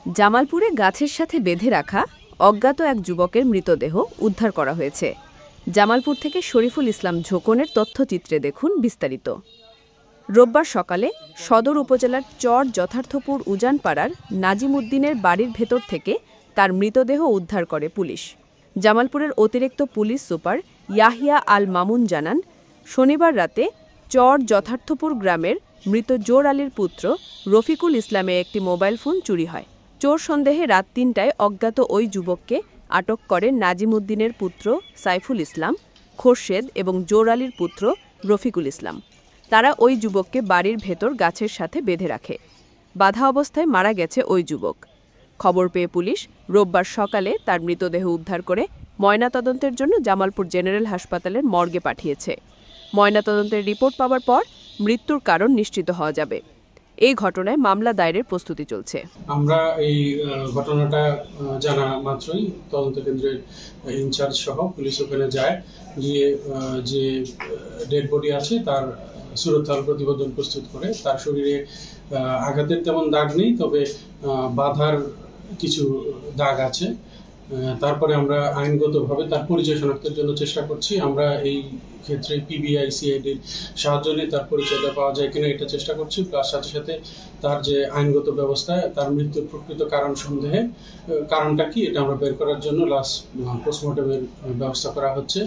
জামালপুরে গাছের সাথে বেঁধে রাখা অজ্ঞাত এক যুবকের মৃতদেহ উদ্ধার করা হয়েছে। জামালপুর থেকে শরীফুল ইসলাম ঝোকনের তথ্যচিত্রে দেখুন বিস্তারিত। রোববার সকালে সদর উপজেলার চর যথার্থপুর উজানপাড়ার নাজিম উদ্দিনের বাড়ির ভেতর থেকে তার মৃতদেহ উদ্ধার করে পুলিশ। জামালপুরের অতিরিক্ত পুলিশ সুপার ইয়াহিয়া আল মামুন জানান, শনিবার রাতে চর যথার্থপুর গ্রামের মৃত জোর আলীর পুত্র রফিকুল ইসলামের একটি মোবাইল ফোন চুরি হয়। চোর সন্দেহে রাত ৩টায় অজ্ঞাত ওই যুবককে আটক করে নাজিম উদ্দিনের পুত্র সাইফুল ইসলাম, খোরশেদ এবং জোর আলীর পুত্র রফিকুল ইসলাম। তারা ওই যুবককে বাড়ির ভেতর গাছের সাথে বেঁধে রাখে। বাধা অবস্থায় মারা গেছে ওই যুবক। খবর পেয়ে পুলিশ রোববার সকালে তার মৃতদেহ উদ্ধার করে ময়নাতদন্তের জন্য জামালপুর জেনারেল হাসপাতালের মর্গে পাঠিয়েছে। ময়নাতদন্তের রিপোর্ট পাওয়ার পর মৃত্যুর কারণ নিশ্চিত হওয়া যাবে। এই ঘটনায় মামলা দায়েরের প্রস্তুতি চলছে। আমরা এই ঘটনাটা জানা মাত্রই তদন্ত কেন্দ্রের ইনচার্জ সহ পুলিশ ওখানে যায়, গিয়ে যে ডেড বডি আছে তার সুরতহাল প্রতিবেদন প্রস্তুত করে। তার শরীরে আঘাতের তেমন দাগ নেই, তবে বাধার কিছু দাগ আছে। তারপরে আমরা আইনগতভাবে তার পরিচয় শনাক্তের জন্য চেষ্টা করছি। আমরা এই ক্ষেত্রে পিবিআই সিআইডির সাহায্য নিয়ে তার পরিচয়টা পাওয়া যায় কিনা এটা চেষ্টা করছি। প্লাস সাথে সাথে তার যে আইনগত ব্যবস্থায় তার মৃত্যুর প্রকৃত কারণ সন্দেহে কারণটা কি এটা আমরা বের করার জন্য লাস্ট পোস্টমর্টমের ব্যবস্থা করা হচ্ছে।